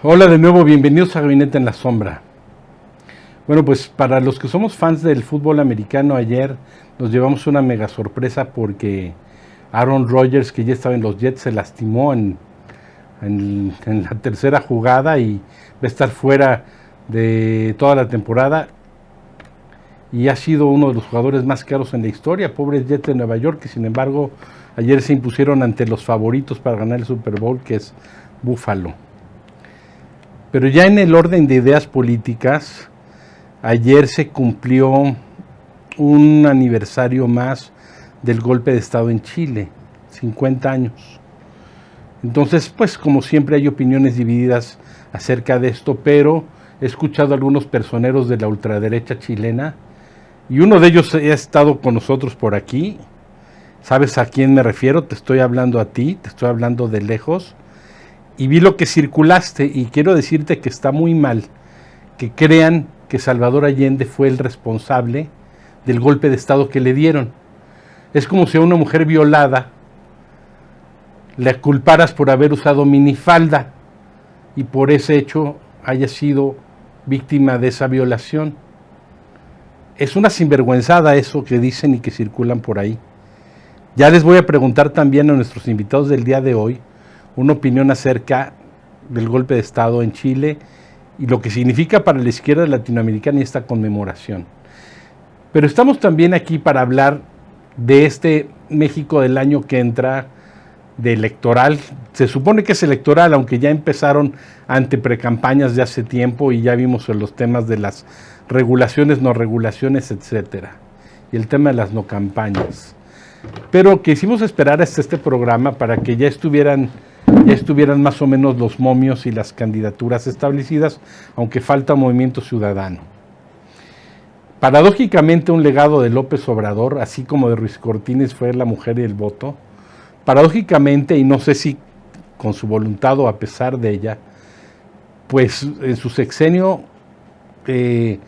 Hola de nuevo, bienvenidos a Gabinete en la Sombra. Bueno, pues para los que somos fans del fútbol americano, ayer nos llevamos una mega sorpresa porque Aaron Rodgers, que ya estaba en los Jets, se lastimó en la tercera jugada y va a estar fuera de toda la temporada. Y ha sido uno de los jugadores más caros en la historia, pobres Jets de Nueva York, que sin embargo ayer se impusieron ante los favoritos para ganar el Super Bowl, que es Buffalo. Pero ya en el orden de ideas políticas, ayer se cumplió un aniversario más del golpe de Estado en Chile, 50 años. Entonces, pues como siempre hay opiniones divididas acerca de esto, pero he escuchado a algunos personeros de la ultraderecha chilena y uno de ellos ha estado con nosotros por aquí. ¿Sabes a quién me refiero? Te estoy hablando a ti, te estoy hablando de lejos. Y vi lo que circulaste y quiero decirte que está muy mal que crean que Salvador Allende fue el responsable del golpe de Estado que le dieron. Es como si a una mujer violada le culparas por haber usado minifalda y por ese hecho haya sido víctima de esa violación. Es una sinvergüenzada eso que dicen y que circulan por ahí. Ya les voy a preguntar también a nuestros invitados del día de hoy una opinión acerca del golpe de Estado en Chile y lo que significa para la izquierda latinoamericana y esta conmemoración. Pero estamos también aquí para hablar de este México del año que entra, de electoral. Se supone que es electoral, aunque ya empezaron ante precampañas de hace tiempo y ya vimos en los temas de las regulaciones, no regulaciones, etcétera, y el tema de las no campañas. Pero quisimos esperar hasta este programa para que ya estuvieran más o menos los momios y las candidaturas establecidas, aunque falta movimiento ciudadano. Paradójicamente, un legado de López Obrador, así como de Ruiz Cortines, fue la mujer y el voto. Paradójicamente, y no sé si con su voluntad o a pesar de ella, pues en su sexenio que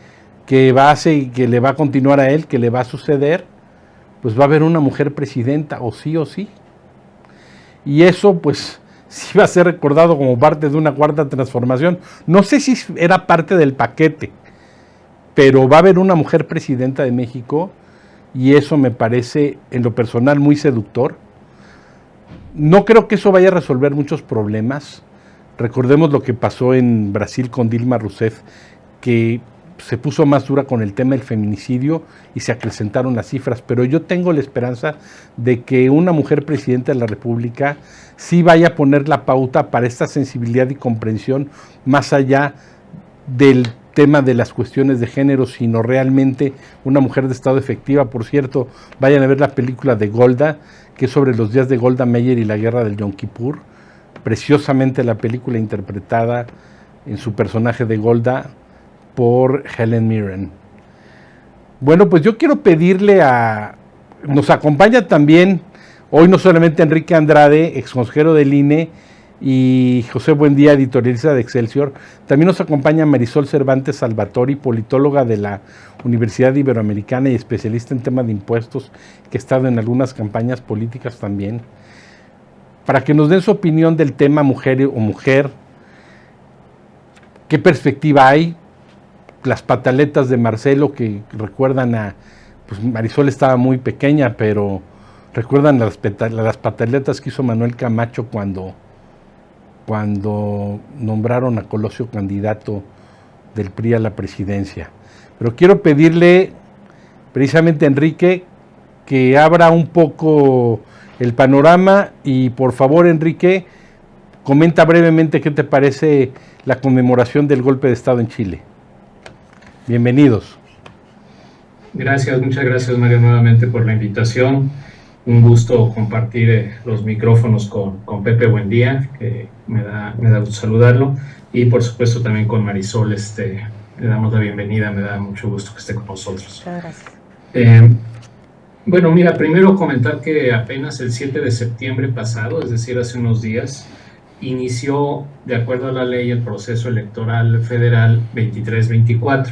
le va a continuar a él, que le va a suceder, pues va a haber una mujer presidenta, o sí o sí. Y eso, pues, sí va a ser recordado como parte de una cuarta transformación. No sé si era parte del paquete, pero va a haber una mujer presidenta de México y eso me parece, en lo personal, muy seductor. No creo que eso vaya a resolver muchos problemas. Recordemos lo que pasó en Brasil con Dilma Rousseff, que se puso más dura con el tema del feminicidio y se acrecentaron las cifras, pero yo tengo la esperanza de que una mujer presidenta de la República sí vaya a poner la pauta para esta sensibilidad y comprensión más allá del tema de las cuestiones de género, sino realmente una mujer de Estado efectiva. Por cierto, vayan a ver la película de Golda, que es sobre los días de Golda Meir y la guerra del Yom Kippur. Preciosamente la película interpretada en su personaje de Golda por Helen Mirren. Bueno, pues yo quiero pedirle nos acompaña también hoy no solamente Enrique Andrade, ex consejero del INE, y José Buendía, editorialista de Excelsior, también nos acompaña Marisol Cervantes Salvatori, politóloga de la Universidad Iberoamericana y especialista en temas de impuestos, que ha estado en algunas campañas políticas también, para que nos den su opinión del tema mujer, qué perspectiva hay, las pataletas de Marcelo que recuerdan pues Marisol estaba muy pequeña, pero recuerdan las pataletas que hizo Manuel Camacho cuando nombraron a Colosio candidato del PRI a la presidencia. Pero quiero pedirle precisamente a Enrique que abra un poco el panorama y por favor, Enrique, comenta brevemente qué te parece la conmemoración del golpe de Estado en Chile. Bienvenidos. Gracias, muchas gracias Mario nuevamente por la invitación. Un gusto compartir los micrófonos con Pepe Buendía, que me da gusto saludarlo, y por supuesto también con Marisol, le damos la bienvenida, me da mucho gusto que esté con nosotros. Gracias. Bueno, mira, primero comentar que apenas el 7 de septiembre pasado, es decir, hace unos días, inició, de acuerdo a la ley, el proceso electoral federal 23-24.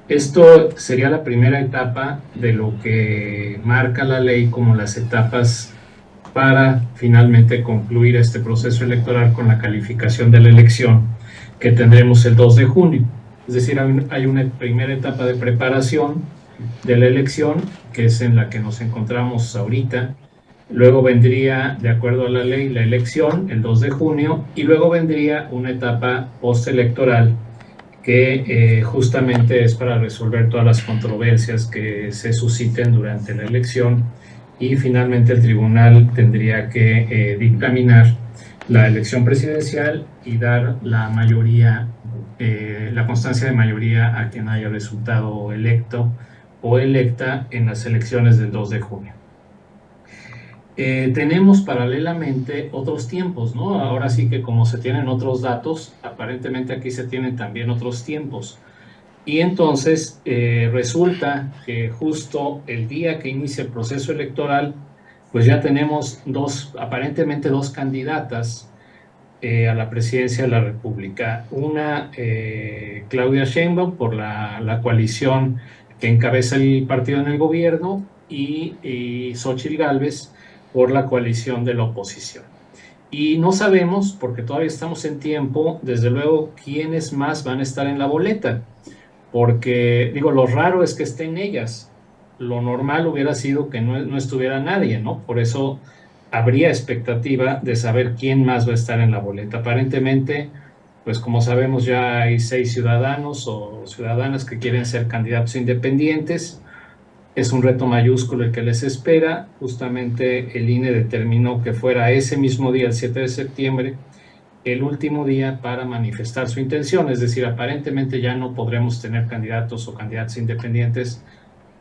Esto sería la primera etapa de lo que marca la ley como las etapas para finalmente concluir este proceso electoral con la calificación de la elección que tendremos el 2 de junio. Es decir, hay una primera etapa de preparación de la elección, que es en la que nos encontramos ahorita. Luego vendría, de acuerdo a la ley, la elección el 2 de junio, y luego vendría una etapa postelectoral que justamente es para resolver todas las controversias que se susciten durante la elección, y finalmente el tribunal tendría que dictaminar la elección presidencial y dar la mayoría, la constancia de mayoría a quien haya resultado electo o electa en las elecciones del 2 de junio. Tenemos paralelamente otros tiempos, ¿no? Ahora sí que como se tienen otros datos, aparentemente aquí se tienen también otros tiempos. Y entonces resulta que justo el día que inicia el proceso electoral, pues ya tenemos aparentemente dos candidatas a la presidencia de la República. Una, Claudia Sheinbaum, por la coalición que encabeza el partido en el gobierno, y Xóchitl Gálvez por la coalición de la oposición. Y no sabemos, porque todavía estamos en tiempo, desde luego, quiénes más van a estar en la boleta. Porque, digo, lo raro es que estén ellas. Lo normal hubiera sido que no estuviera nadie, ¿no? Por eso habría expectativa de saber quién más va a estar en la boleta. Aparentemente, pues como sabemos, ya hay 6 ciudadanos o ciudadanas que quieren ser candidatos independientes. Es un reto mayúsculo el que les espera. Justamente el INE determinó que fuera ese mismo día, el 7 de septiembre, el último día para manifestar su intención. Es decir, aparentemente ya no podremos tener candidatos o candidatas independientes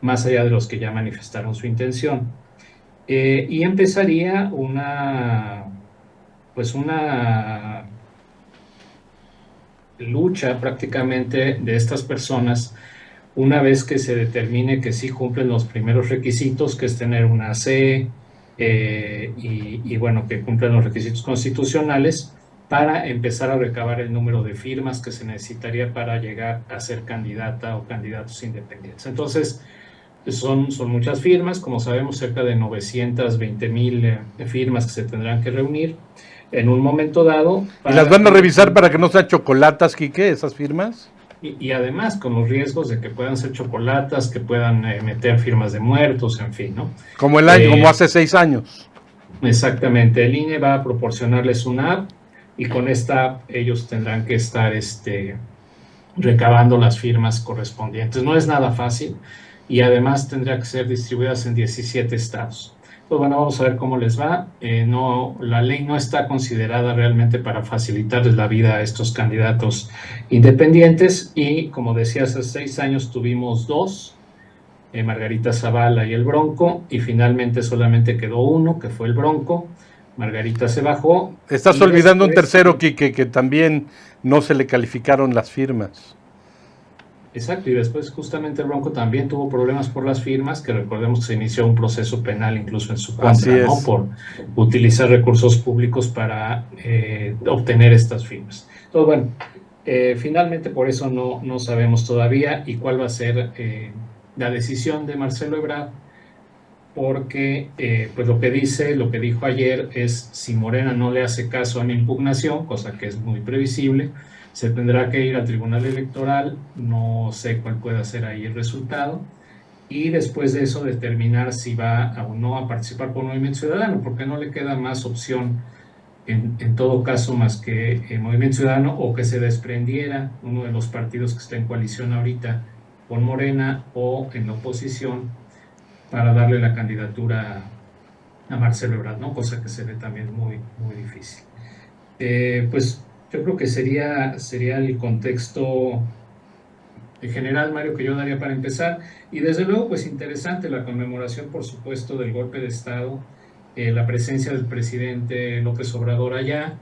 más allá de los que ya manifestaron su intención. Y empezaría una lucha prácticamente de estas personas una vez que se determine que sí cumplen los primeros requisitos, que es tener una C, y bueno, que cumplen los requisitos constitucionales, para empezar a recabar el número de firmas que se necesitaría para llegar a ser candidata o candidatos independientes. Entonces, son muchas firmas, como sabemos, cerca de 920,000 firmas que se tendrán que reunir en un momento dado. ¿Y las van a revisar para que no sean chocolatas, Quique, esas firmas? Y además con los riesgos de que puedan ser chocolatas, que puedan meter firmas de muertos, en fin, ¿no? Como el año, como hace 6 años. Exactamente, el INE va a proporcionarles una app, y con esta app ellos tendrán que estar recabando las firmas correspondientes. No es nada fácil, y además tendría que ser distribuidas en 17 estados. Pues bueno, vamos a ver cómo les va. La ley no está considerada realmente para facilitarles la vida a estos candidatos independientes, y como decía, hace 6 años tuvimos 2, Margarita Zavala y el Bronco, y finalmente solamente quedó uno, que fue el Bronco. Margarita se bajó. Estás olvidando un tercero, Quique, que también no se le calificaron las firmas. Exacto, y después justamente el Bronco también tuvo problemas por las firmas, que recordemos que se inició un proceso penal incluso en su contra, ¿no? Por utilizar recursos públicos para obtener estas firmas. Entonces, bueno, finalmente por eso no sabemos todavía y cuál va a ser la decisión de Marcelo Ebrard, porque pues lo que dijo ayer es: si Morena no le hace caso a mi impugnación, cosa que es muy previsible, se tendrá que ir al Tribunal Electoral. No sé cuál pueda ser ahí el resultado, y después de eso determinar si va o no a participar por Movimiento Ciudadano, porque no le queda más opción en todo caso más que Movimiento Ciudadano, o que se desprendiera uno de los partidos que está en coalición ahorita con Morena o en la oposición, para darle la candidatura a Marcelo Ebrard, ¿no? Cosa que se ve también muy, muy difícil. Pues yo creo que sería el contexto en general, Mario, que yo daría para empezar. Y desde luego, pues interesante la conmemoración, por supuesto, del golpe de Estado, la presencia del presidente López Obrador allá.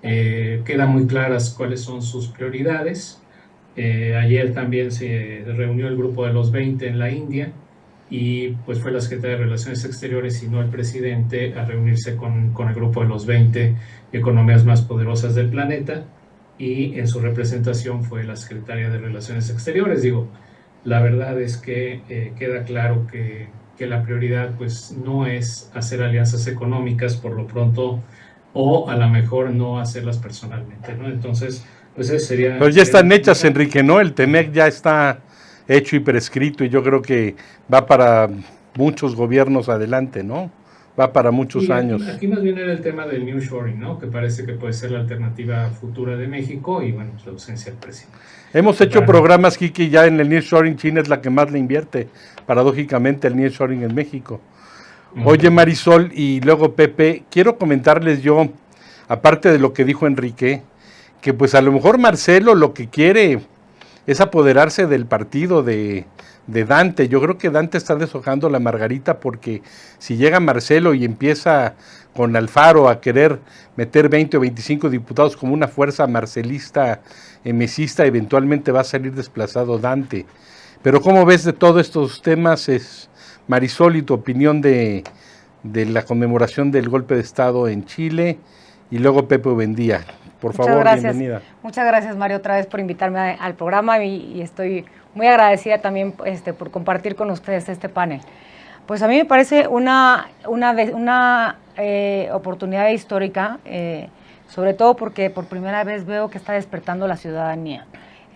Quedan muy claras cuáles son sus prioridades. Ayer también se reunió el grupo de los 20 en la India, y pues fue la Secretaría de Relaciones Exteriores y no el presidente a reunirse con el grupo de los 20 economías más poderosas del planeta, y en su representación fue la Secretaría de Relaciones Exteriores. Digo, la verdad es que queda claro que que la prioridad pues no es hacer alianzas económicas por lo pronto, o a lo mejor no hacerlas personalmente, ¿no? Entonces, pues ese sería... Pero ya están hechas, Enrique, ¿no? El TEMEC ya está hecho y prescrito y yo creo que va para muchos gobiernos adelante, ¿no? Va para muchos años. Aquí más bien era el tema del nearshoring, ¿no? Que parece que puede ser la alternativa futura de México y bueno, pues la ausencia del presidente. Hemos hecho programas, Kiki, ya en el nearshoring. China es la que más le invierte, paradójicamente, el nearshoring en México. Oye, Marisol y luego Pepe, quiero comentarles yo, aparte de lo que dijo Enrique, que pues a lo mejor Marcelo lo que quiere es apoderarse del partido de Dante. Yo creo que Dante está deshojando la margarita, porque si llega Marcelo y empieza con Alfaro a querer meter 20 o 25 diputados como una fuerza marcelista, mesista, eventualmente va a salir desplazado Dante. Pero ¿cómo ves de todos estos temas, Marisol, y tu opinión de la conmemoración del golpe de Estado en Chile? Y luego Pepe Buendía, por favor, bienvenida. Muchas gracias, Mario, otra vez por invitarme al programa y estoy muy agradecida también por compartir con ustedes este panel. Pues a mí me parece una oportunidad histórica, sobre todo porque por primera vez veo que está despertando la ciudadanía.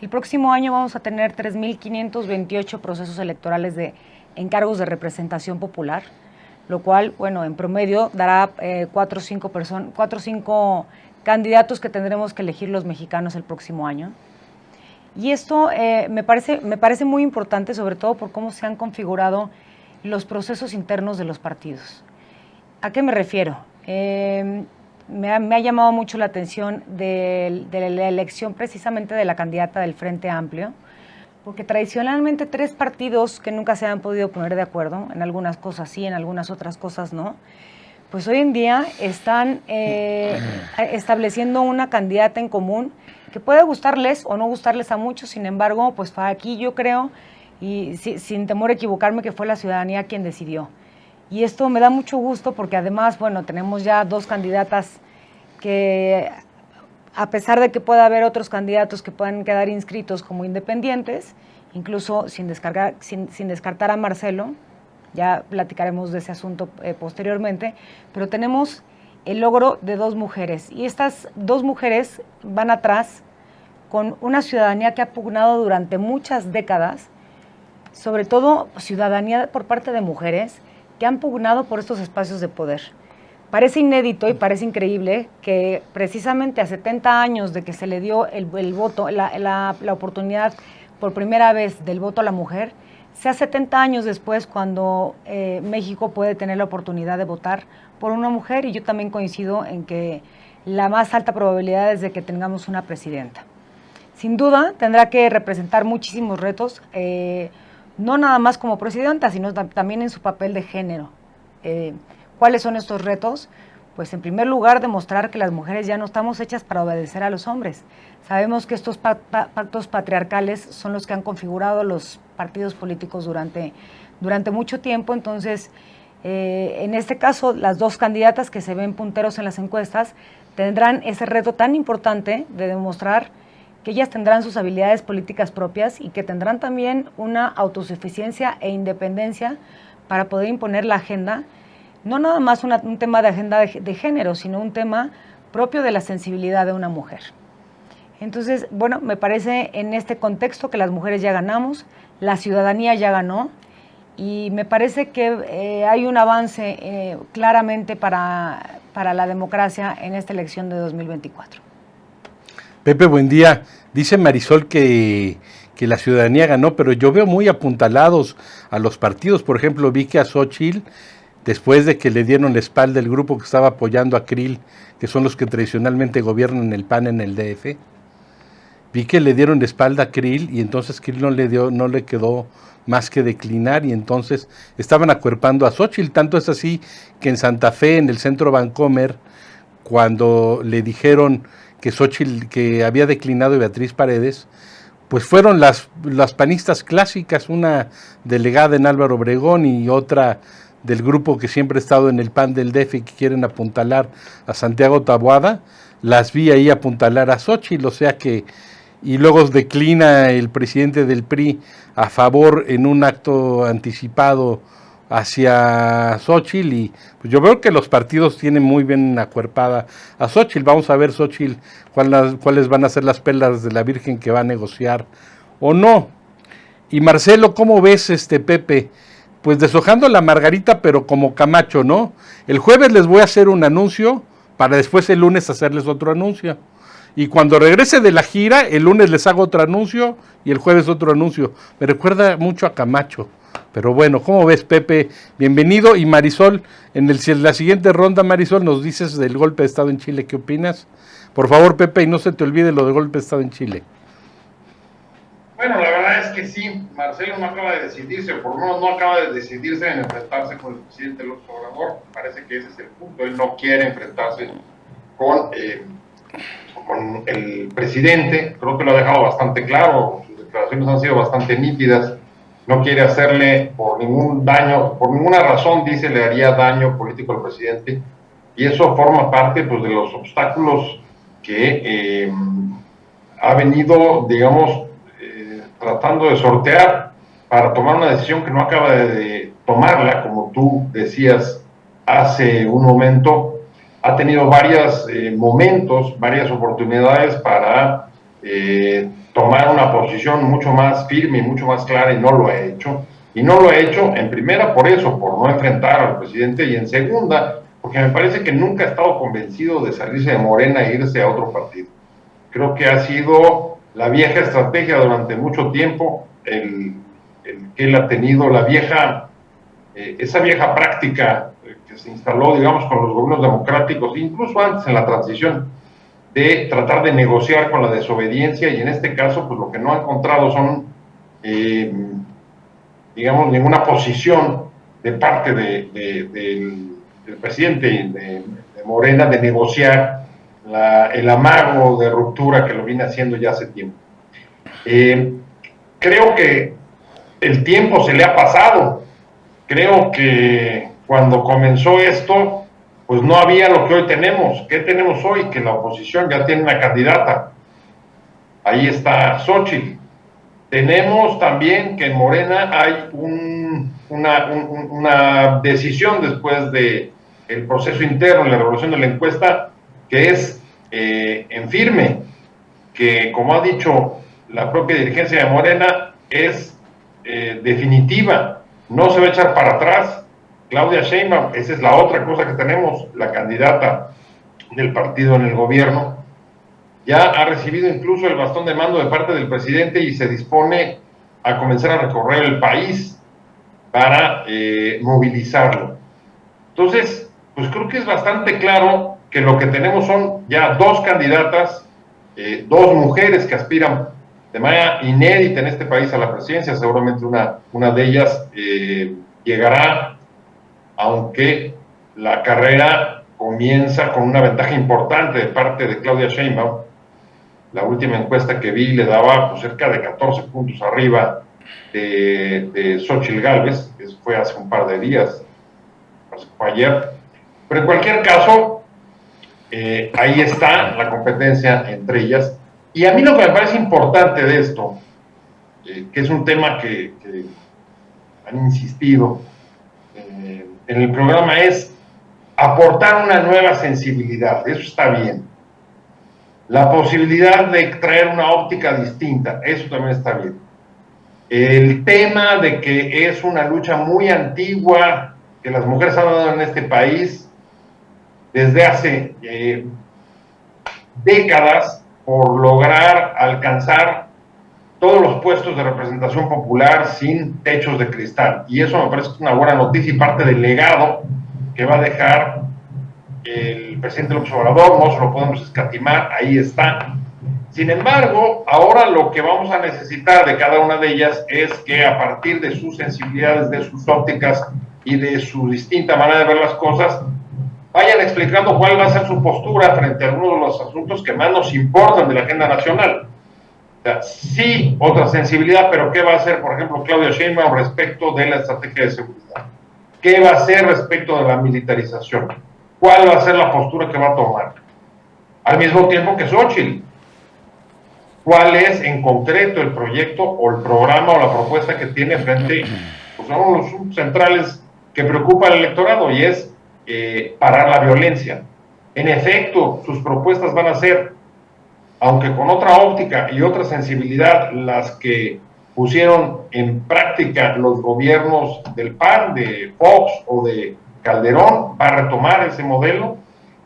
El próximo año vamos a tener 3.528 procesos electorales de encargos de representación popular, lo cual, bueno, en promedio dará 4 o 5 candidatos que tendremos que elegir los mexicanos el próximo año. Y esto me parece muy importante, sobre todo por cómo se han configurado los procesos internos de los partidos. ¿A qué me refiero? Me ha llamado mucho la atención de la elección precisamente de la candidata del Frente Amplio, porque tradicionalmente 3 partidos que nunca se han podido poner de acuerdo, en algunas cosas sí, en algunas otras cosas no, pues hoy en día están estableciendo una candidata en común que puede gustarles o no gustarles a muchos. Sin embargo, pues aquí yo creo, y sin temor a equivocarme, que fue la ciudadanía quien decidió. Y esto me da mucho gusto porque además, bueno, tenemos ya 2 candidatas que, a pesar de que pueda haber otros candidatos que puedan quedar inscritos como independientes, incluso sin descartar a Marcelo, ya platicaremos de ese asunto posteriormente, pero tenemos el logro de 2 mujeres, y estas 2 mujeres van atrás con una ciudadanía que ha pugnado durante muchas décadas, sobre todo ciudadanía por parte de mujeres que han pugnado por estos espacios de poder. Parece inédito y parece increíble que precisamente a 70 años de que se le dio el voto, la oportunidad por primera vez del voto a la mujer, sea 70 años después cuando México puede tener la oportunidad de votar por una mujer, y yo también coincido en que la más alta probabilidad es de que tengamos una presidenta. Sin duda tendrá que representar muchísimos retos, no nada más como presidenta, sino también en su papel de género. ¿Cuáles son estos retos? Pues en primer lugar, demostrar que las mujeres ya no estamos hechas para obedecer a los hombres. Sabemos que estos pactos patriarcales son los que han configurado los partidos políticos durante mucho tiempo. Entonces, en este caso, las 2 candidatas que se ven punteros en las encuestas tendrán ese reto tan importante de demostrar que ellas tendrán sus habilidades políticas propias y que tendrán también una autosuficiencia e independencia para poder imponer la agenda, no nada más un tema de agenda de género, sino un tema propio de la sensibilidad de una mujer. Entonces, bueno, me parece en este contexto que las mujeres ya ganamos, la ciudadanía ya ganó, y me parece que hay un avance claramente para la democracia en esta elección de 2024. Pepe, buen día. Dice Marisol que la ciudadanía ganó, pero yo veo muy apuntalados a los partidos. Por ejemplo, vi que a Xóchitl, después de que le dieron la espalda el grupo que estaba apoyando a Krill, que son los que tradicionalmente gobiernan el PAN en el DF, vi que le dieron la espalda a Krill, y entonces Krill no le quedó más que declinar, y entonces estaban acuerpando a Xóchitl. Tanto es así que en Santa Fe, en el centro Vancomer, cuando le dijeron que Xóchitl, que había declinado Beatriz Paredes, pues fueron las panistas clásicas, una delegada en Álvaro Obregón y otra del grupo que siempre ha estado en el PAN del DF y que quieren apuntalar a Santiago Taboada. Las vi ahí apuntalar a Xóchitl, o sea que, y luego declina el presidente del PRI a favor en un acto anticipado hacia Xóchitl, y pues yo veo que los partidos tienen muy bien acuerpada a Xóchitl. Vamos a ver, Xóchitl, cuáles van a ser las perlas de la Virgen que va a negociar o no. Y Marcelo, ¿cómo ves, Pepe? Pues deshojando la margarita, pero como Camacho, ¿no? El jueves les voy a hacer un anuncio para después el lunes hacerles otro anuncio. Y cuando regrese de la gira, el lunes les hago otro anuncio y el jueves otro anuncio. Me recuerda mucho a Camacho. Pero bueno, ¿cómo ves, Pepe? Bienvenido. Y Marisol, en la siguiente ronda, Marisol, nos dices del golpe de Estado en Chile. ¿Qué opinas? Por favor, Pepe, y no se te olvide lo del golpe de Estado en Chile. Bueno, la verdad es que sí, Marcelo no acaba de decidirse, por lo menos no acaba de decidirse en enfrentarse con el presidente López Obrador. Parece que ese es el punto. Él no quiere enfrentarse con el presidente. Creo que lo ha dejado bastante claro, sus declaraciones han sido bastante nítidas. No quiere hacerle por ningún daño, por ninguna razón, dice, le haría daño político al presidente, y eso forma parte, pues, de los obstáculos que ha venido, digamos, tratando de sortear para tomar una decisión que no acaba de tomarla, como tú decías hace un momento. Ha tenido varios momentos, varias oportunidades para tomar una posición mucho más firme y mucho más clara, y no lo ha hecho. Y no lo ha hecho, en primera, por eso, por no enfrentar al presidente, y en segunda, porque me parece que nunca ha estado convencido de salirse de Morena e irse a otro partido. Creo que ha sido la vieja estrategia durante mucho tiempo, el que él ha tenido, esa vieja práctica que se instaló, digamos, con los gobiernos democráticos, incluso antes en la transición, de tratar de negociar con la desobediencia, y en este caso, pues lo que no ha encontrado son, digamos, ninguna posición de parte del presidente de Morena de negociar el amago de ruptura que lo viene haciendo ya hace tiempo. Creo que el tiempo se le ha pasado. Creo que cuando comenzó esto, pues no había lo que hoy tenemos. ¿Qué tenemos hoy? Que la oposición ya tiene una candidata. Ahí está Xóchitl. Tenemos también que en Morena hay una decisión después del proceso interno, la revolución de la encuesta, que es en firme, que, como ha dicho la propia dirigencia de Morena, es definitiva, no se va a echar para atrás. Claudia Sheinbaum, esa es la otra cosa que tenemos, la candidata del partido en el gobierno, ya ha recibido incluso el bastón de mando de parte del presidente y se dispone a comenzar a recorrer el país para movilizarlo. Entonces, pues creo que es bastante claro que lo que tenemos son ya dos candidatas, dos mujeres que aspiran de manera inédita en este país a la presidencia. Seguramente una de ellas llegará, aunque la carrera comienza con una ventaja importante de parte de Claudia Sheinbaum. La última encuesta que vi le daba, pues, cerca de 14 puntos arriba de Xóchitl Gálvez, que fue hace un par de días, fue ayer. Pero en cualquier caso, ahí está la competencia entre ellas. Y a mí lo que me parece importante de esto, que es un tema que han insistido en el programa, es aportar una nueva sensibilidad. Eso está bien. La posibilidad de traer una óptica distinta, eso también está bien. El tema de que es una lucha muy antigua que las mujeres han dado en este país desde hace décadas, por lograr alcanzar todos los puestos de representación popular sin techos de cristal. Y eso me parece que es una buena noticia y parte del legado que va a dejar el presidente López Obrador. No se lo podemos escatimar, ahí está. Sin embargo, ahora lo que vamos a necesitar de cada una de ellas es que, a partir de sus sensibilidades, de sus ópticas y de su distinta manera de ver las cosas, vayan explicando cuál va a ser su postura frente a algunos de los asuntos que más nos importan de la agenda nacional. O sea, sí, otra sensibilidad, pero ¿qué va a hacer, por ejemplo, Claudia Sheinbaum respecto de la estrategia de seguridad? ¿Qué va a hacer respecto de la militarización? ¿Cuál va a ser la postura que va a tomar? Al mismo tiempo que Xóchitl. ¿Cuál es en concreto el proyecto o el programa o la propuesta que tiene frente, pues, a uno de los centrales que preocupa al electorado, y es parar la violencia. En efecto, sus propuestas van a ser, aunque con otra óptica y otra sensibilidad, las que pusieron en práctica los gobiernos del PAN, de Fox o de Calderón, va a retomar ese modelo.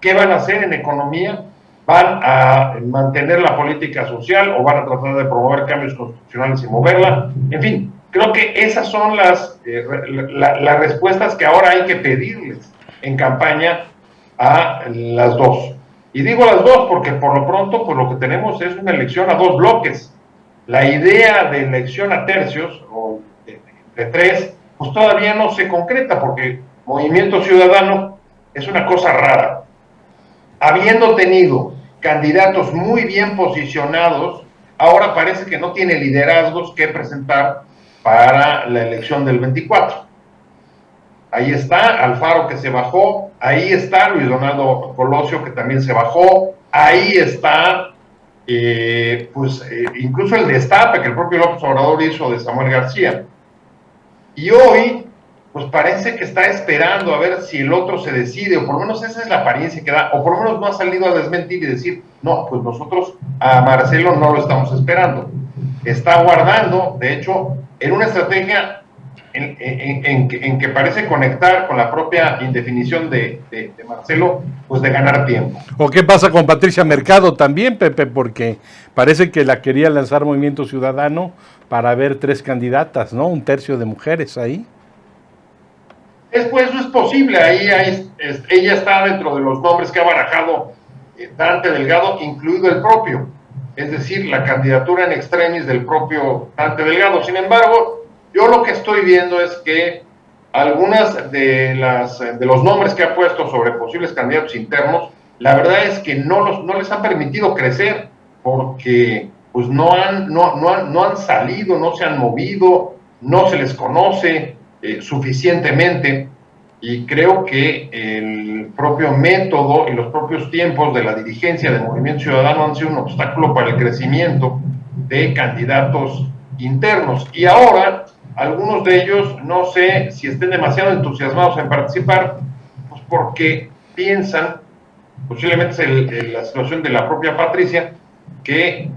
¿Qué van a hacer en economía? ¿Van a mantener la política social o van a tratar de promover cambios constitucionales y moverla? En fin, creo que esas son las respuestas que ahora hay que pedirles en campaña a las dos. Y digo las dos porque por lo pronto pues lo que tenemos es una elección a dos bloques. La idea de elección a tercios o de tres pues todavía no se concreta porque Movimiento Ciudadano es una cosa rara. Habiendo tenido candidatos muy bien posicionados, ahora parece que no tiene liderazgos que presentar para la elección del 24. Ahí está Alfaro, que se bajó, ahí está Luis Donaldo Colosio, que también se bajó, ahí está incluso el destape que el propio López Obrador hizo de Samuel García. Y hoy pues parece que está esperando a ver si el otro se decide, o por lo menos esa es la apariencia que da, o por lo menos no ha salido a desmentir y decir, no, pues nosotros a Marcelo no lo estamos esperando. Está guardando, de hecho, en una estrategia en que parece conectar con la propia indefinición de Marcelo, pues de ganar tiempo. ¿O qué pasa con Patricia Mercado también, Pepe? Porque parece que la quería lanzar Movimiento Ciudadano para ver 3 candidatas, ¿no? Un tercio de mujeres ahí. Pues eso es posible, ella está dentro de los nombres que ha barajado Dante Delgado, incluido el propio, es decir, la candidatura en extremis del propio Dante Delgado. Sin embargo, yo lo que estoy viendo es que algunas de los nombres que ha puesto sobre posibles candidatos internos, la verdad es que no les han permitido crecer, porque pues no han salido, no se han movido, no se les conoce suficientemente, y creo que el propio método y los propios tiempos de la dirigencia del Movimiento Ciudadano han sido un obstáculo para el crecimiento de candidatos internos, y ahora algunos de ellos no sé si estén demasiado entusiasmados en participar, pues porque piensan, posiblemente es la situación de la propia Patricia, que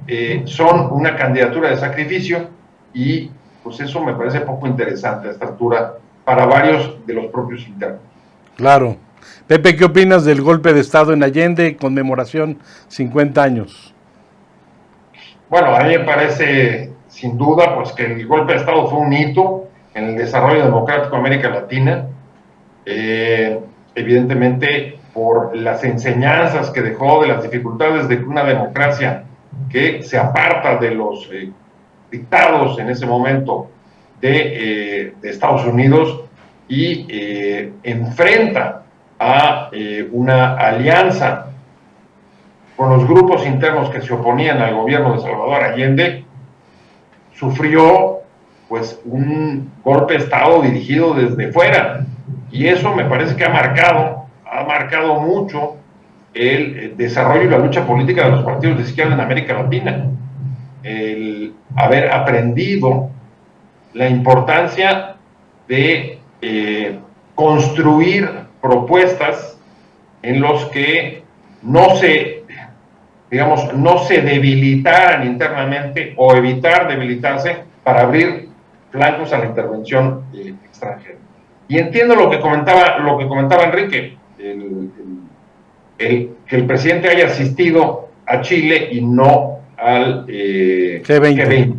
son una candidatura de sacrificio, y pues eso me parece poco interesante a esta altura para varios de los propios internos. Claro. Pepe, ¿qué opinas del golpe de Estado en Allende, conmemoración 50 años? Bueno, a mí me parece sin duda pues que el golpe de Estado fue un hito en el desarrollo democrático de América Latina, evidentemente por las enseñanzas que dejó, de las dificultades de una democracia que se aparta de los dictados en ese momento de Estados Unidos y enfrenta a una alianza con los grupos internos que se oponían al gobierno de Salvador Allende. Sufrió pues un golpe de Estado dirigido desde fuera, y eso me parece que ha marcado mucho el desarrollo y la lucha política de los partidos de izquierda en América Latina. El haber aprendido la importancia de construir propuestas en los que no se debilitaran internamente, o evitar debilitarse para abrir flancos a la intervención extranjera. Y entiendo lo que comentaba Enrique, que el presidente haya asistido a Chile y no al G20.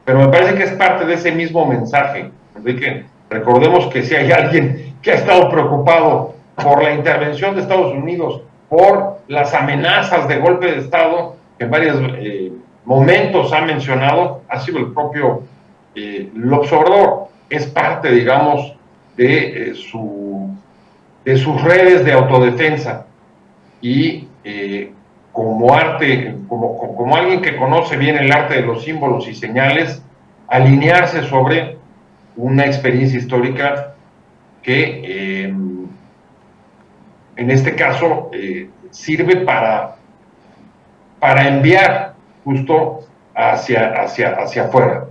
Pero me parece que es parte de ese mismo mensaje, Enrique. Recordemos que si hay alguien que ha estado preocupado por la intervención de Estados Unidos, por las amenazas de golpe de Estado que en varios momentos ha mencionado, ha sido el propio López Obrador. Es parte, digamos, de sus redes de autodefensa, y como alguien que conoce bien el arte de los símbolos y señales, alinearse sobre una experiencia histórica que en este caso sirve para enviar justo hacia afuera.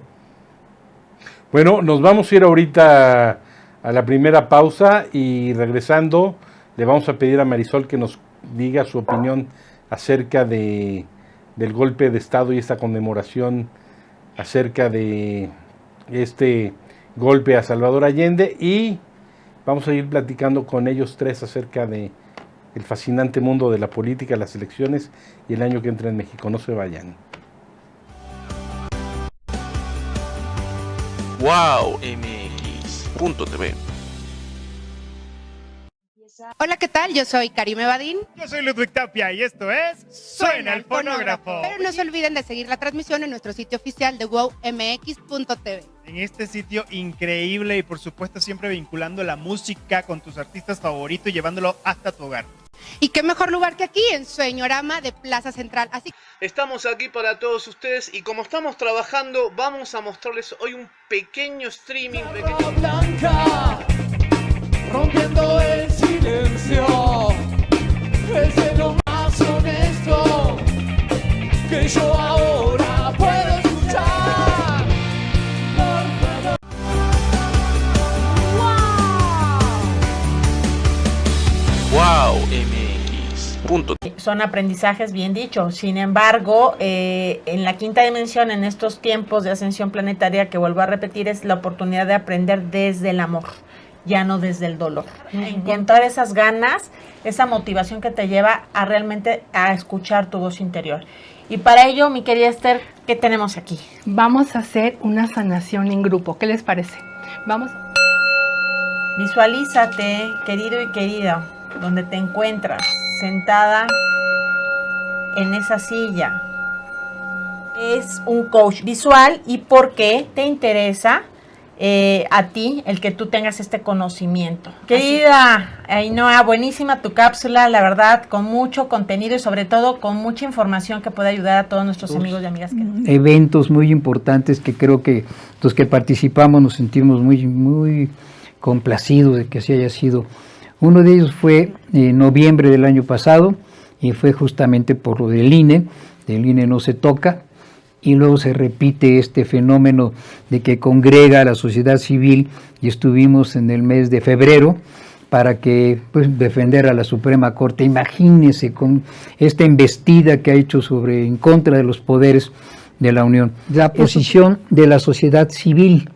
Bueno, nos vamos a ir ahorita a la primera pausa y regresando le vamos a pedir a Marisol que nos diga su opinión acerca del golpe de Estado y esta conmemoración acerca de este golpe a Salvador Allende, y vamos a ir platicando con ellos tres acerca de el fascinante mundo de la política, las elecciones y el año que entra en México. No se vayan. WowMX.tv. Hola, ¿qué tal? Yo soy Karime Badín. Yo soy Ludwig Tapia y esto es Suena el Fonógrafo. Pero no se olviden de seguir la transmisión en nuestro sitio oficial de WowMX.tv. En este sitio increíble y por supuesto siempre vinculando la música con tus artistas favoritos y llevándolo hasta tu hogar. Y qué mejor lugar que aquí, en Sueñorama de Plaza Central. Así Estamos aquí para todos ustedes y como estamos trabajando, vamos a mostrarles hoy un pequeño streaming. Blanca, rompiendo el silencio, es de lo más honesto que yo ahora puedo escuchar. Por favor. WowMX.tv. Son aprendizajes bien dicho. Sin embargo, en la quinta dimensión, en estos tiempos de ascensión planetaria, que vuelvo a repetir, es la oportunidad de aprender desde el amor, ya no desde el dolor. Encontrar esas ganas, esa motivación que te lleva a realmente a escuchar tu voz interior. Y para ello, mi querida Esther, ¿qué tenemos aquí? Vamos a hacer una sanación en grupo. ¿Qué les parece? Vamos. Visualízate, querido y querida, donde te encuentras, sentada en esa silla. Es un coach visual. ¿Y por qué te interesa a ti el que tú tengas este conocimiento? Querida Ainhoa, buenísima tu cápsula, la verdad, con mucho contenido y sobre todo con mucha información que puede ayudar a todos nuestros amigos y amigas. Eventos muy importantes que creo que los que participamos nos sentimos muy complacidos de que así haya sido. Uno de ellos fue en noviembre del año pasado y fue justamente por lo del INE no se toca. Y luego se repite este fenómeno de que congrega a la sociedad civil y estuvimos en el mes de febrero para que defender a la Suprema Corte. Imagínense con esta embestida que ha hecho en contra de los poderes de la Unión. La posición de la sociedad civil.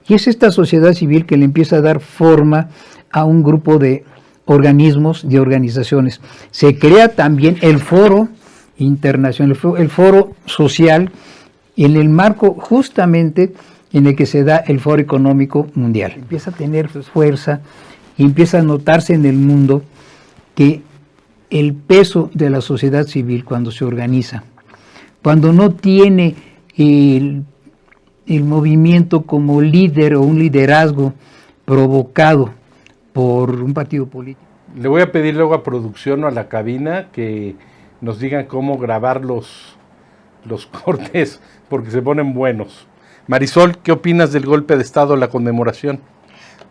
Y es esta sociedad civil que le empieza a dar forma a un grupo de organismos, de organizaciones. Se crea también el Foro Internacional, el Foro Social, en el marco justamente en el que se da el Foro Económico Mundial. Empieza a tener fuerza y empieza a notarse en el mundo que el peso de la sociedad civil cuando se organiza, cuando no tiene el movimiento como líder o un liderazgo provocado por un partido político. Le voy a pedir luego a producción o a la cabina que nos digan cómo grabar los cortes, porque se ponen buenos. Marisol, ¿qué opinas del golpe de Estado, la conmemoración?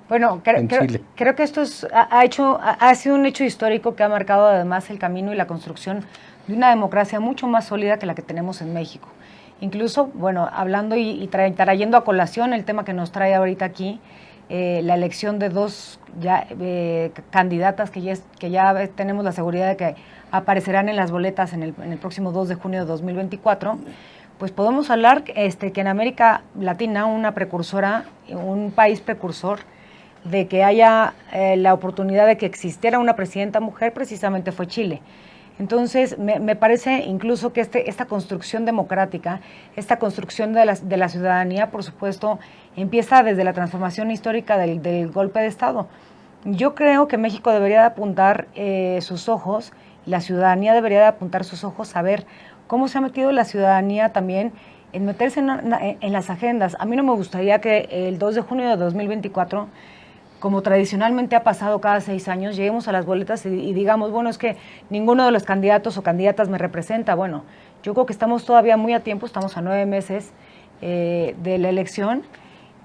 Bueno, creo que esto ha sido un hecho histórico que ha marcado además el camino y la construcción de una democracia mucho más sólida que la que tenemos en México. Incluso, bueno, hablando y trayendo a colación el tema que nos trae ahorita aquí, la elección de dos candidatas que ya tenemos la seguridad de que aparecerán en las boletas en el próximo 2 de junio de 2024, pues podemos hablar que en América Latina, un país precursor de que haya la oportunidad de que existiera una presidenta mujer, precisamente fue Chile. Entonces, me parece incluso que esta construcción democrática, esta construcción de la ciudadanía, por supuesto, empieza desde la transformación histórica del golpe de Estado. Yo creo que México debería de apuntar sus ojos, la ciudadanía debería de apuntar sus ojos a ver cómo se ha metido la ciudadanía también en meterse en las agendas. A mí no me gustaría que el 2 de junio de 2024, como tradicionalmente ha pasado cada 6 años, lleguemos a las boletas y digamos, bueno, es que ninguno de los candidatos o candidatas me representa. Bueno, yo creo que estamos todavía muy a tiempo, estamos a 9 meses de la elección,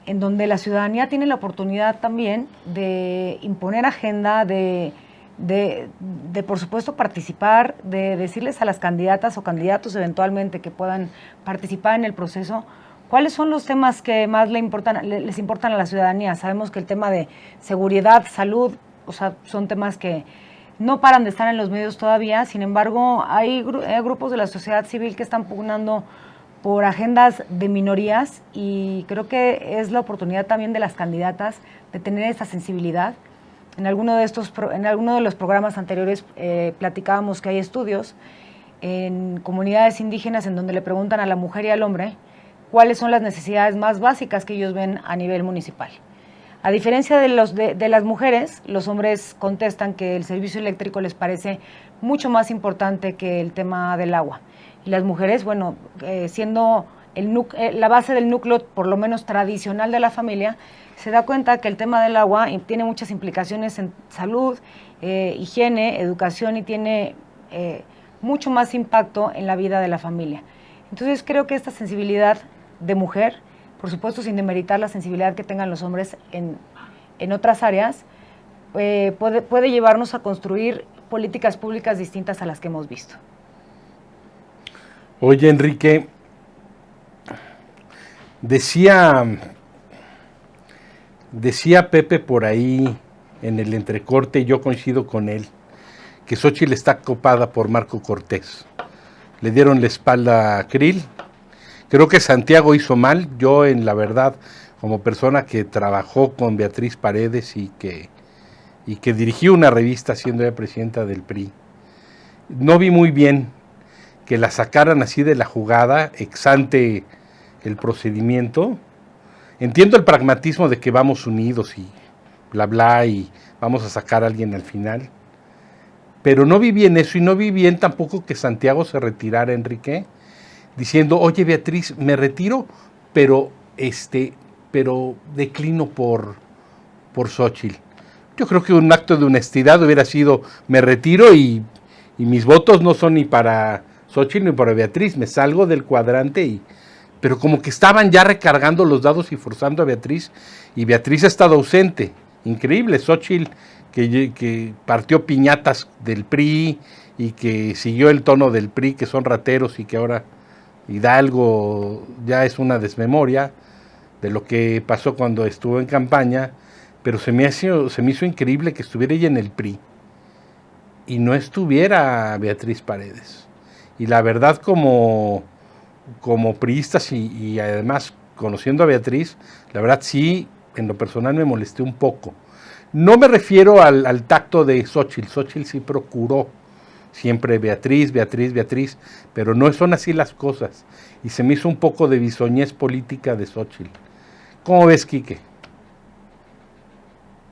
en donde la ciudadanía tiene la oportunidad también de imponer agenda, de por supuesto participar, de decirles a las candidatas o candidatos eventualmente que puedan participar en el proceso ¿Cuáles son los temas que más les importan a la ciudadanía? Sabemos que el tema de seguridad, salud, o sea, son temas que no paran de estar en los medios todavía. Sin embargo, hay grupos de la sociedad civil que están pugnando por agendas de minorías, y creo que es la oportunidad también de las candidatas de tener esa sensibilidad. En alguno de los programas anteriores platicábamos que hay estudios en comunidades indígenas en donde le preguntan a la mujer y al hombre cuáles son las necesidades más básicas que ellos ven a nivel municipal. A diferencia de las mujeres, los hombres contestan que el servicio eléctrico les parece mucho más importante que el tema del agua. Y las mujeres, bueno, siendo la base del núcleo, por lo menos tradicional de la familia, se da cuenta que el tema del agua tiene muchas implicaciones en salud, higiene, educación, y tiene mucho más impacto en la vida de la familia. Entonces creo que esta sensibilidad de mujer, por supuesto sin demeritar la sensibilidad que tengan los hombres en otras áreas, puede llevarnos a construir políticas públicas distintas a las que hemos visto. Oye, Enrique, decía Pepe por ahí en el entrecorte, y yo coincido con él, que Xóchitl está copada por Marco Cortés. Le dieron la espalda a Krill. Creo que Santiago hizo mal. Yo, en la verdad, como persona que trabajó con Beatriz Paredes y que dirigió una revista siendo ella presidenta del PRI, no vi muy bien que la sacaran así de la jugada, ex ante el procedimiento. Entiendo el pragmatismo de que vamos unidos y bla bla y vamos a sacar a alguien al final, pero no vi bien eso, y no vi bien tampoco que Santiago se retirara, Enrique, diciendo, oye Beatriz, me retiro, pero declino por Xóchitl. Yo creo que un acto de honestidad hubiera sido, me retiro y mis votos no son ni para Xóchitl ni para Beatriz, me salgo del cuadrante, pero como que estaban ya recargando los dados y forzando a Beatriz, y Beatriz ha estado ausente. Increíble, Xóchitl que partió piñatas del PRI y que siguió el tono del PRI, que son rateros, y que ahora Hidalgo ya es una desmemoria de lo que pasó cuando estuvo en campaña, pero se me hizo increíble que estuviera ella en el PRI y no estuviera Beatriz Paredes. Y la verdad, como priistas y además conociendo a Beatriz, la verdad sí, en lo personal me molesté un poco. No me refiero al tacto de Xóchitl. Xóchitl sí procuró siempre Beatriz, pero no son así las cosas. Y se me hizo un poco de bisoñez política de Xóchitl. ¿Cómo ves, Quique?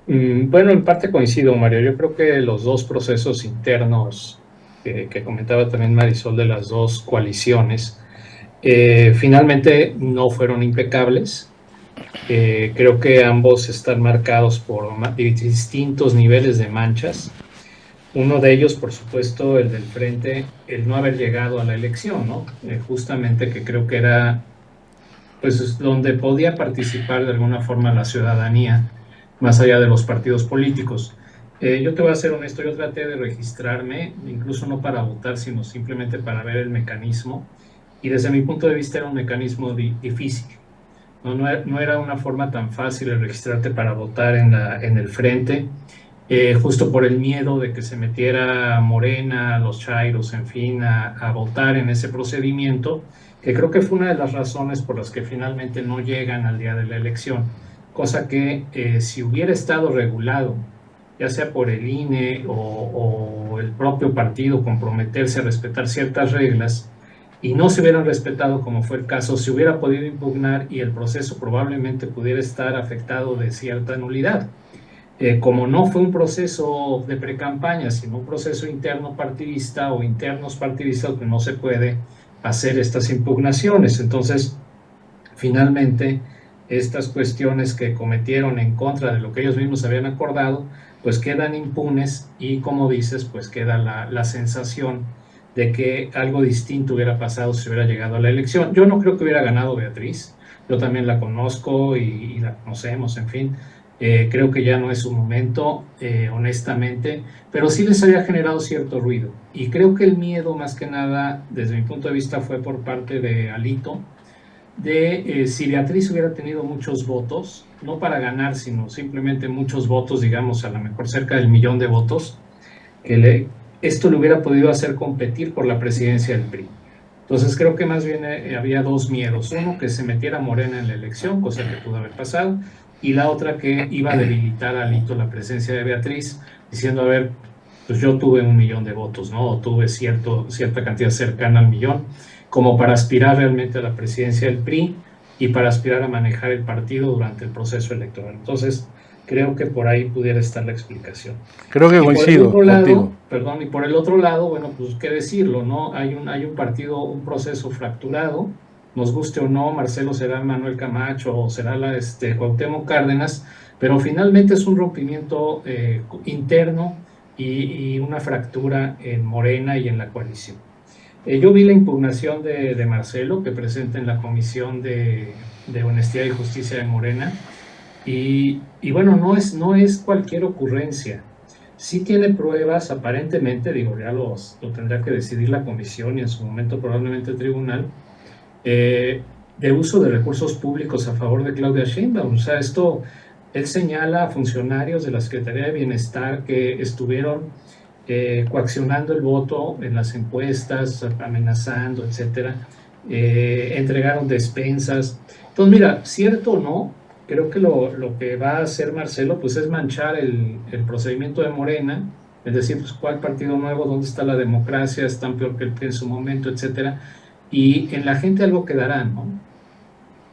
Bueno, en parte coincido, Mario. Yo creo que los dos procesos internos que comentaba también Marisol, de las dos coaliciones, finalmente no fueron impecables. Creo que ambos están marcados por distintos niveles de manchas. Uno de ellos, por supuesto, el del frente, el no haber llegado a la elección, ¿no? Justamente, que creo que era pues donde podía participar de alguna forma la ciudadanía, más allá de los partidos políticos. Yo te voy a ser honesto, yo traté de registrarme, incluso no para votar, sino simplemente para ver el mecanismo, y desde mi punto de vista era un mecanismo difícil. No era una forma tan fácil el registrarte para votar en el frente, justo por el miedo de que se metiera Morena, los chairos, en fin, a votar en ese procedimiento, que creo que fue una de las razones por las que finalmente no llegan al día de la elección, cosa que si hubiera estado regulado, ya sea por el INE o el propio partido comprometerse a respetar ciertas reglas, y no se hubieran respetado, como fue el caso, se hubiera podido impugnar y el proceso probablemente pudiera estar afectado de cierta nulidad. Como no fue un proceso de precampaña, sino un proceso interno partidista o internos partidistas, pues no se puede hacer estas impugnaciones. Entonces, finalmente, estas cuestiones que cometieron en contra de lo que ellos mismos habían acordado, pues quedan impunes, y como dices, pues queda la sensación de que algo distinto hubiera pasado si hubiera llegado a la elección. Yo no creo que hubiera ganado Beatriz, yo también la conozco y la conocemos, en fin. Creo que ya no es su momento, honestamente, pero sí les había generado cierto ruido. Y creo que el miedo, más que nada, desde mi punto de vista, fue por parte de Alito, de si Beatriz hubiera tenido muchos votos, no para ganar, sino simplemente muchos votos, digamos, a lo mejor cerca del 1,000,000 de votos, esto le hubiera podido hacer competir por la presidencia del PRI. Entonces creo que más bien había dos miedos. Uno, que se metiera Morena en la elección, cosa que pudo haber pasado, y la otra, que iba a debilitar a Alito la presencia de Beatriz, diciendo, a ver, pues yo tuve 1,000,000 de votos, ¿no? O tuve cierta cantidad cercana al 1,000,000, como para aspirar realmente a la presidencia del PRI y para aspirar a manejar el partido durante el proceso electoral. Entonces, creo que por ahí pudiera estar la explicación. Creo que coincido contigo. Perdón, y por el otro lado, bueno, pues qué decirlo, ¿no? Hay un partido, un proceso fracturado, nos guste o no, Marcelo será Manuel Camacho o será Cuauhtémoc Cárdenas, pero finalmente es un rompimiento interno y una fractura en Morena y en la coalición. Yo vi la impugnación de Marcelo, que presenta en la Comisión de Honestidad y Justicia de Morena, y bueno, no es cualquier ocurrencia. Sí tiene pruebas, aparentemente, digo, ya lo tendrá que decidir la comisión y en su momento probablemente el tribunal, de uso de recursos públicos a favor de Claudia Sheinbaum. O sea, él señala a funcionarios de la Secretaría de Bienestar que estuvieron coaccionando el voto en las encuestas, amenazando, etcétera, entregaron despensas. Entonces, mira, cierto o no, creo que lo que va a hacer Marcelo pues es manchar el procedimiento de Morena, es decir, pues cuál partido nuevo, dónde está la democracia, están peor que el PRI en su momento, etcétera, y en la gente algo quedará, ¿no?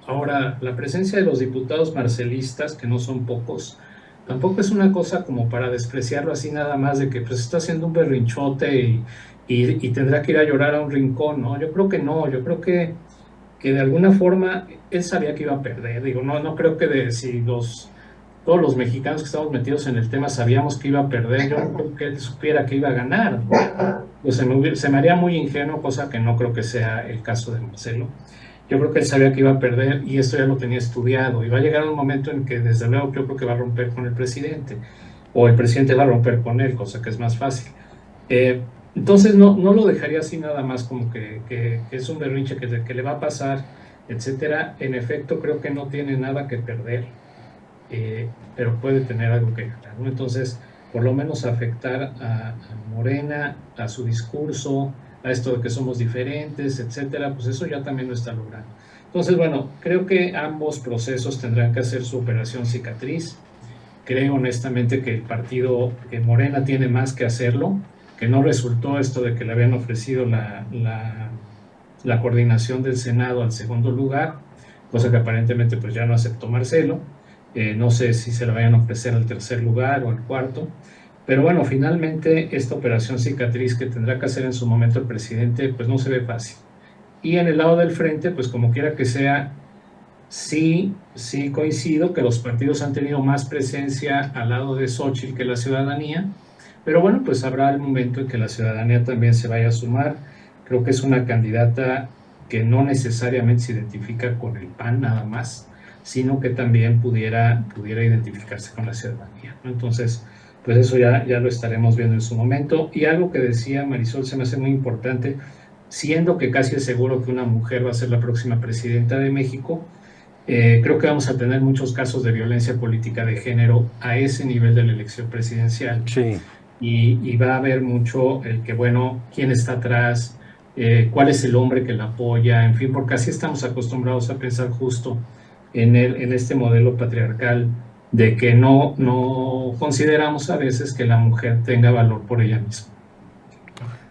Ahora, la presencia de los diputados marcelistas, que no son pocos, tampoco es una cosa como para despreciarlo así nada más, de que pues está haciendo un berrinchote y tendrá que ir a llorar a un rincón, ¿no? Yo creo que no, yo creo que de alguna forma él sabía que iba a perder. Digo, no creo que si todos los mexicanos que estamos metidos en el tema sabíamos que iba a perder, yo no creo que él supiera que iba a ganar, ¿no? Pues se me haría muy ingenuo, cosa que no creo que sea el caso de Marcelo. Yo creo que él sabía que iba a perder y esto ya lo tenía estudiado, y va a llegar un momento en que desde luego yo creo que va a romper con el presidente, o el presidente va a romper con él, cosa que es más fácil. Entonces no lo dejaría así nada más como que es un berrinche que le va a pasar, etcétera. En efecto, creo que no tiene nada que perder, pero puede tener algo que ganar, ¿no? Entonces, por lo menos afectar a Morena, a su discurso, a esto de que somos diferentes, etcétera, pues eso ya también lo está logrando. Entonces, bueno, creo que ambos procesos tendrán que hacer su operación cicatriz. Creo honestamente que el partido, que Morena tiene más que hacerlo, que no resultó esto de que le habían ofrecido la coordinación del Senado al segundo lugar, cosa que aparentemente pues ya no aceptó Marcelo. No sé si se la vayan a ofrecer al tercer lugar o al cuarto, pero bueno, finalmente esta operación cicatriz que tendrá que hacer en su momento el presidente pues no se ve fácil. Y en el lado del frente, pues como quiera que sea, sí coincido que los partidos han tenido más presencia al lado de Xóchitl que la ciudadanía, pero bueno, pues habrá el momento en que la ciudadanía también se vaya a sumar. Creo que es una candidata que no necesariamente se identifica con el PAN nada más, sino que también pudiera identificarse con la ciudadanía, ¿no? Entonces, pues eso ya lo estaremos viendo en su momento. Y algo que decía Marisol se me hace muy importante, siendo que casi es seguro que una mujer va a ser la próxima presidenta de México, creo que vamos a tener muchos casos de violencia política de género a ese nivel de la elección presidencial. Sí. Y va a haber mucho el que, bueno, quién está atrás, cuál es el hombre que la apoya, en fin, porque así estamos acostumbrados a pensar justo en este modelo patriarcal de que no consideramos a veces que la mujer tenga valor por ella misma.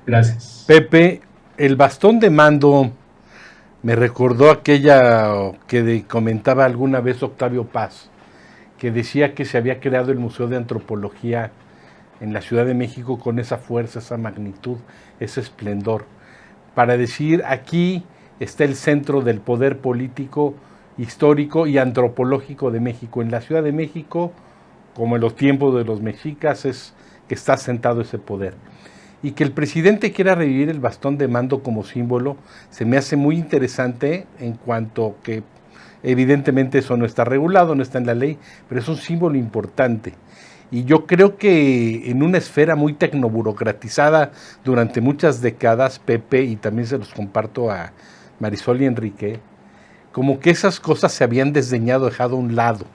Gracias. Pepe, el bastón de mando me recordó aquella que comentaba alguna vez Octavio Paz, que decía que se había creado el Museo de Antropología en la Ciudad de México con esa fuerza, esa magnitud, ese esplendor, para decir aquí está el centro del poder político, histórico y antropológico de México. En la Ciudad de México, como en los tiempos de los mexicas, es que está sentado ese poder. Y que el presidente quiera revivir el bastón de mando como símbolo, se me hace muy interesante, en cuanto que evidentemente eso no está regulado, no está en la ley, pero es un símbolo importante. Y yo creo que en una esfera muy tecnoburocratizada durante muchas décadas, Pepe, y también se los comparto a Marisol y Enrique, como que esas cosas se habían desdeñado, dejado a un lado,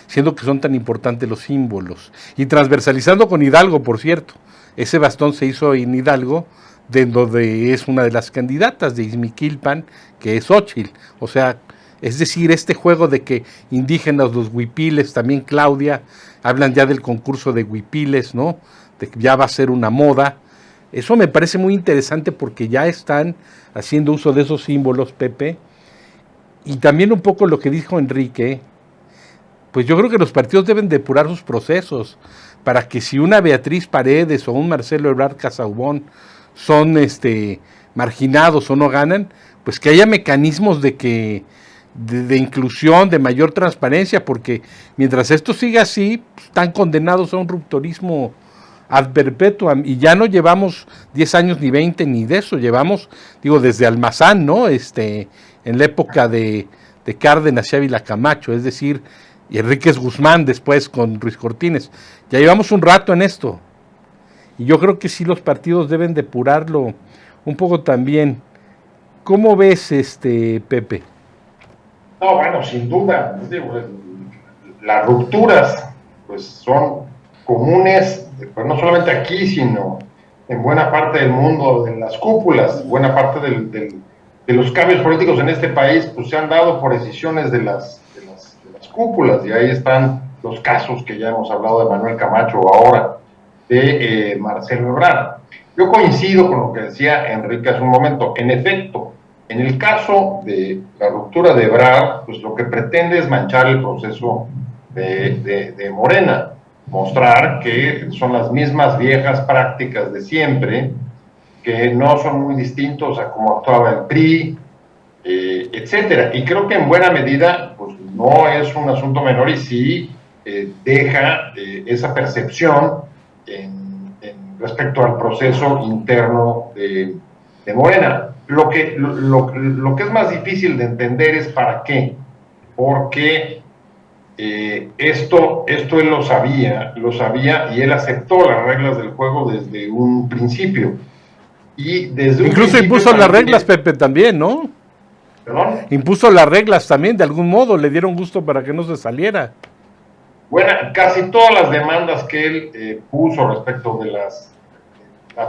siendo que son tan importantes los símbolos. Y transversalizando con Hidalgo, por cierto. Ese bastón se hizo en Hidalgo, de donde es una de las candidatas de Izmiquilpan, que es Xóchitl. O sea, es decir, este juego de que indígenas, los huipiles, también Claudia, hablan ya del concurso de huipiles, ¿no? De que ya va a ser una moda. Eso me parece muy interesante porque ya están haciendo uso de esos símbolos, Pepe. Y también un poco lo que dijo Enrique, pues yo creo que los partidos deben depurar sus procesos para que si una Beatriz Paredes o un Marcelo Ebrard Casaubon son marginados o no ganan, pues que haya mecanismos de inclusión, de mayor transparencia, porque mientras esto siga así, pues, están condenados a un rupturismo ad perpetuam, y ya no llevamos 10 años ni 20 ni de eso, llevamos, digo, desde Almazán, ¿no? En la época de Cárdenas y Ávila Camacho, es decir, y Enríquez Guzmán después con Ruiz Cortines. Ya llevamos un rato en esto, y yo creo que sí los partidos deben depurarlo un poco también. ¿Cómo ves, Pepe? No, bueno, sin duda, digo, las rupturas pues son comunes, pues no solamente aquí, sino en buena parte del mundo, de las cúpulas, buena parte de los cambios políticos en este país pues se han dado por decisiones de las cúpulas, y ahí están los casos que ya hemos hablado de Manuel Camacho ahora, de Marcelo Ebrard. Yo coincido con lo que decía Enrique hace un momento. En efecto, en el caso de la ruptura de Ebrard, pues lo que pretende es manchar el proceso de Morena, mostrar que son las mismas viejas prácticas de siempre, que no son muy distintos a cómo actuaba el PRI, etcétera. Y creo que en buena medida pues no es un asunto menor, y sí deja esa percepción respecto al proceso interno de Morena. Lo que es más difícil de entender es para qué, porque esto él lo sabía y él aceptó las reglas del juego desde un principio. Y desde incluso impuso las reglas, Pepe, también, ¿no? ¿Perdón? Impuso las reglas también, de algún modo, le dieron gusto para que no se saliera. Bueno, casi todas las demandas que él puso respecto de la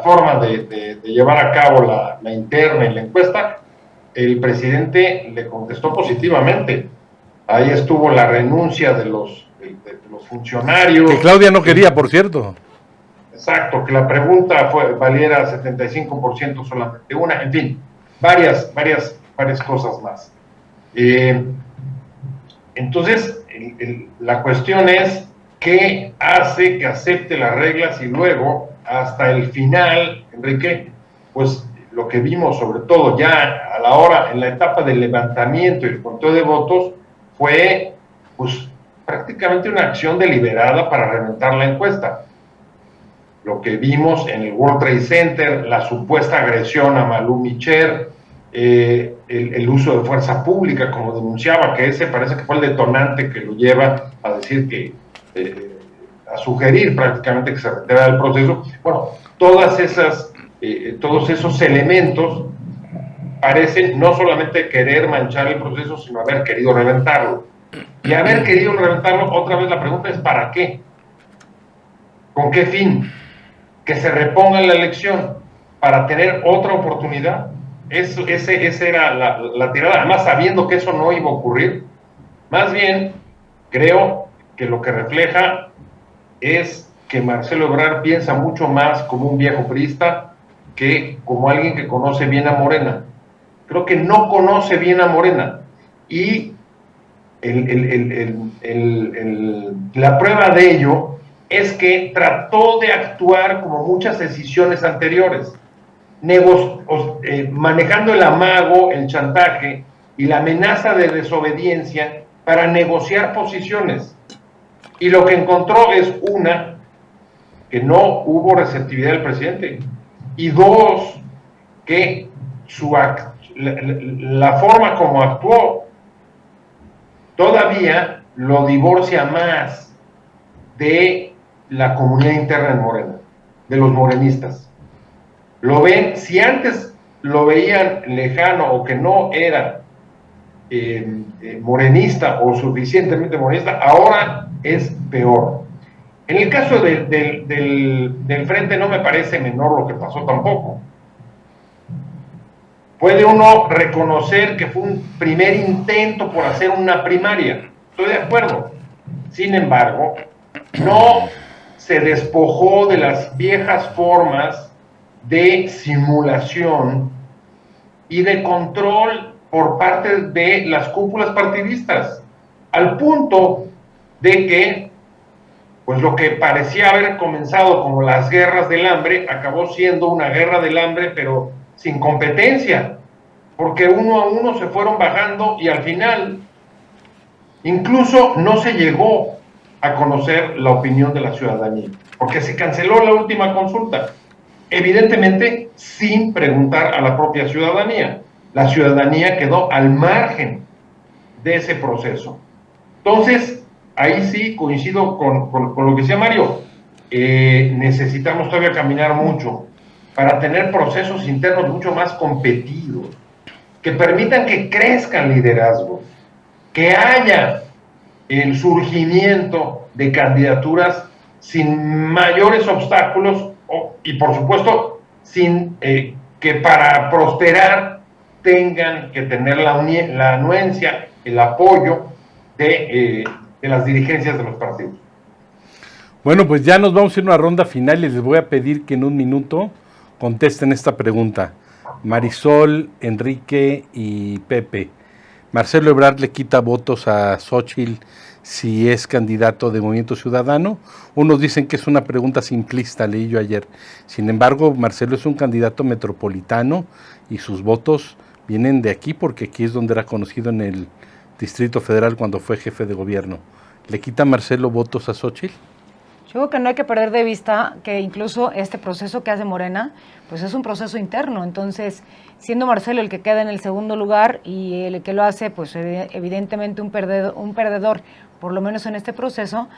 forma de llevar a cabo la interna y la encuesta, el presidente le contestó positivamente. Ahí estuvo la renuncia de los funcionarios. Que Claudia no quería, por cierto. Exacto, que la pregunta valiera 75% solamente una, en fin, varias cosas más. Entonces, la cuestión es qué hace que acepte las reglas, y luego, hasta el final, Enrique, pues lo que vimos sobre todo ya a la hora, en la etapa del levantamiento y el conteo de votos, fue pues prácticamente una acción deliberada para reventar la encuesta. Lo que vimos en el World Trade Center, la supuesta agresión a Malú Micher, el uso de fuerza pública, como denunciaba, que ese parece que fue el detonante que lo lleva a decir que, a sugerir prácticamente que se retirara del proceso. Bueno, todos esos elementos parecen no solamente querer manchar el proceso, sino haber querido reventarlo. Y haber querido reventarlo, otra vez la pregunta es ¿para qué? ¿Con qué fin? Que se reponga la elección para tener otra oportunidad. Esa era la tirada, además sabiendo que eso no iba a ocurrir. Más bien, creo que lo que refleja es que Marcelo Ebrard piensa mucho más como un viejo priista que como alguien que conoce bien a Morena. Creo que no conoce bien a Morena, y la prueba de ello es que trató de actuar como muchas decisiones anteriores, manejando el amago, el chantaje y la amenaza de desobediencia para negociar posiciones. Y lo que encontró es, una, que no hubo receptividad del presidente, y dos, que la forma como actuó todavía lo divorcia más de la comunidad interna en Morena, de los morenistas. Lo ven, si antes lo veían lejano o que no era morenista o suficientemente morenista, ahora es peor. En el caso del Frente no me parece menor lo que pasó tampoco. Puede uno reconocer que fue un primer intento por hacer una primaria, estoy de acuerdo. Sin embargo, no se despojó de las viejas formas de simulación y de control por parte de las cúpulas partidistas, al punto de que pues lo que parecía haber comenzado como las guerras del hambre, acabó siendo una guerra del hambre, pero sin competencia, porque uno a uno se fueron bajando y al final incluso no se llegó a conocer la opinión de la ciudadanía, porque se canceló la última consulta, evidentemente sin preguntar a la propia ciudadanía. La ciudadanía quedó al margen de ese proceso. Entonces, ahí sí coincido con lo que decía Mario. Necesitamos todavía caminar mucho para tener procesos internos mucho más competidos, que permitan que crezcan liderazgos, que haya el surgimiento de candidaturas sin mayores obstáculos y por supuesto sin que para prosperar tengan que tener la anuencia, el apoyo de las dirigencias de los partidos. Bueno, pues ya nos vamos a ir a una ronda final y les voy a pedir que en un minuto contesten esta pregunta. Marisol, Enrique y Pepe. ¿Marcelo Ebrard le quita votos a Xóchitl si es candidato de Movimiento Ciudadano? Unos dicen que es una pregunta simplista, leí yo ayer. Sin embargo, Marcelo es un candidato metropolitano y sus votos vienen de aquí porque aquí es donde era conocido en el Distrito Federal cuando fue jefe de gobierno. ¿Le quita Marcelo votos a Xóchitl? Yo creo que no hay que perder de vista que incluso este proceso que hace Morena, pues es un proceso interno. Entonces, siendo Marcelo el que queda en el segundo lugar y el que lo hace, pues evidentemente un perdedor, por lo menos en este proceso,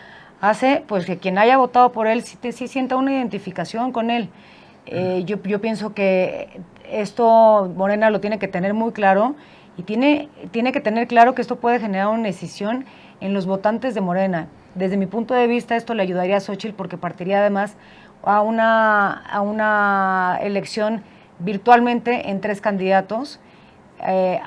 hace pues que quien haya votado por él sí sienta una identificación con él. Yo pienso que esto Morena lo tiene que tener muy claro y tiene que tener claro que esto puede generar una decisión en los votantes de Morena. Desde mi punto de vista, esto le ayudaría a Xóchitl porque partiría además a una elección virtualmente en 3 candidatos,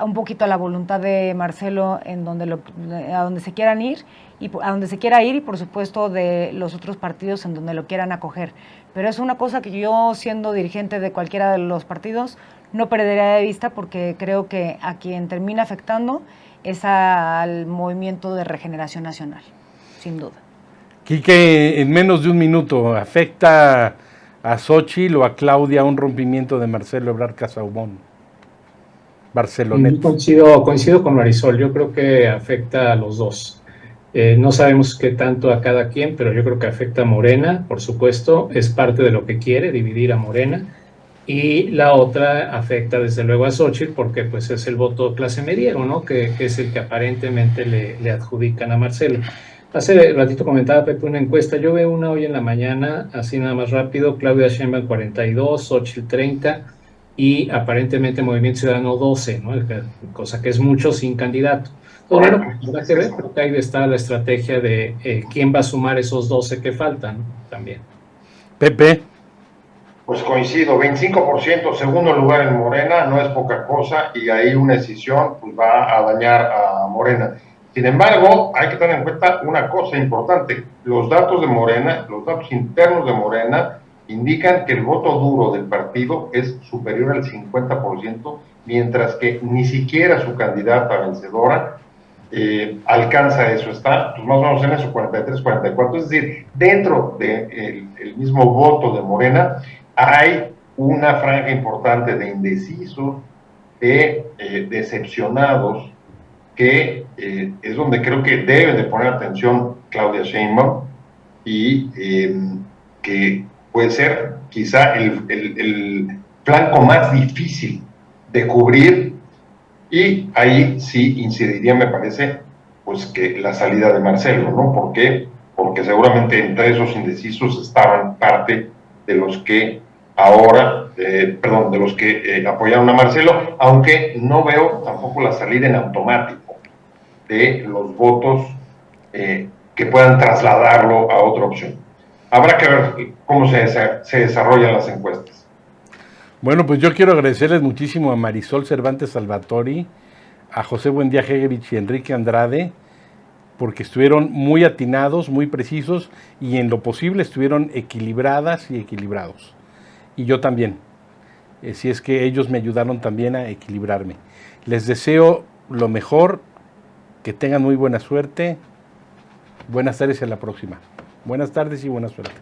un poquito a la voluntad de Marcelo a donde se quieran ir y a donde se quiera ir y por supuesto de los otros partidos en donde lo quieran acoger. Pero es una cosa que yo, siendo dirigente de cualquiera de los partidos, no perdería de vista porque creo que a quien termina afectando es al Movimiento de Regeneración Nacional. Sin duda. Quique, en menos de un minuto, ¿afecta a Xóchitl o a Claudia un rompimiento de Marcelo Ebrard Casaubon? Barceloneta. Coincido con Marisol, yo creo que afecta a los dos. No sabemos qué tanto a cada quien, pero yo creo que afecta a Morena, por supuesto, es parte de lo que quiere, dividir a Morena, y la otra afecta desde luego a Xóchitl porque pues es el voto clase mediero, ¿no? Que es el que aparentemente le adjudican a Marcelo. Hace ratito comentaba Pepe una encuesta, yo veo una hoy en la mañana, así nada más rápido, Claudia Sheinbaum 42, Xóchitl 30 y aparentemente Movimiento Ciudadano 12, ¿no? Cosa que es mucho sin candidato. Bueno, habrá que ver, creo que ahí está la estrategia de quién va a sumar esos 12 que faltan, ¿no? También. Pepe. Pues coincido, 25%, segundo lugar en Morena, no es poca cosa y ahí una decisión pues va a dañar a Morena. Sin embargo, hay que tener en cuenta una cosa importante. Los datos de Morena, los datos internos de Morena, indican que el voto duro del partido es superior al 50%, mientras que ni siquiera su candidata vencedora alcanza eso. Está pues más o menos en eso, 43, 44. Es decir, dentro del mismo voto de Morena hay una franja importante de indecisos, de decepcionados, que es donde creo que debe de poner atención Claudia Sheinbaum y que puede ser quizá el flanco más difícil de cubrir y ahí sí incidiría, me parece, pues que la salida de Marcelo, ¿no? ¿Por qué? Porque seguramente entre esos indecisos estaban parte de los que ahora, perdón, de los que apoyaron a Marcelo, aunque no veo tampoco la salida en automático de los votos que puedan trasladarlo a otra opción. Habrá que ver cómo se desarrollan las encuestas. Bueno, pues yo quiero agradecerles muchísimo a Marisol Cervantes Salvatori, a José Buendía Hegevich y Enrique Andrade, porque estuvieron muy atinados, muy precisos, y en lo posible estuvieron equilibradas y equilibrados. Y yo también, si es que ellos me ayudaron también a equilibrarme. Les deseo lo mejor, que tengan muy buena suerte. Buenas tardes y a la próxima. Buenas tardes y buena suerte.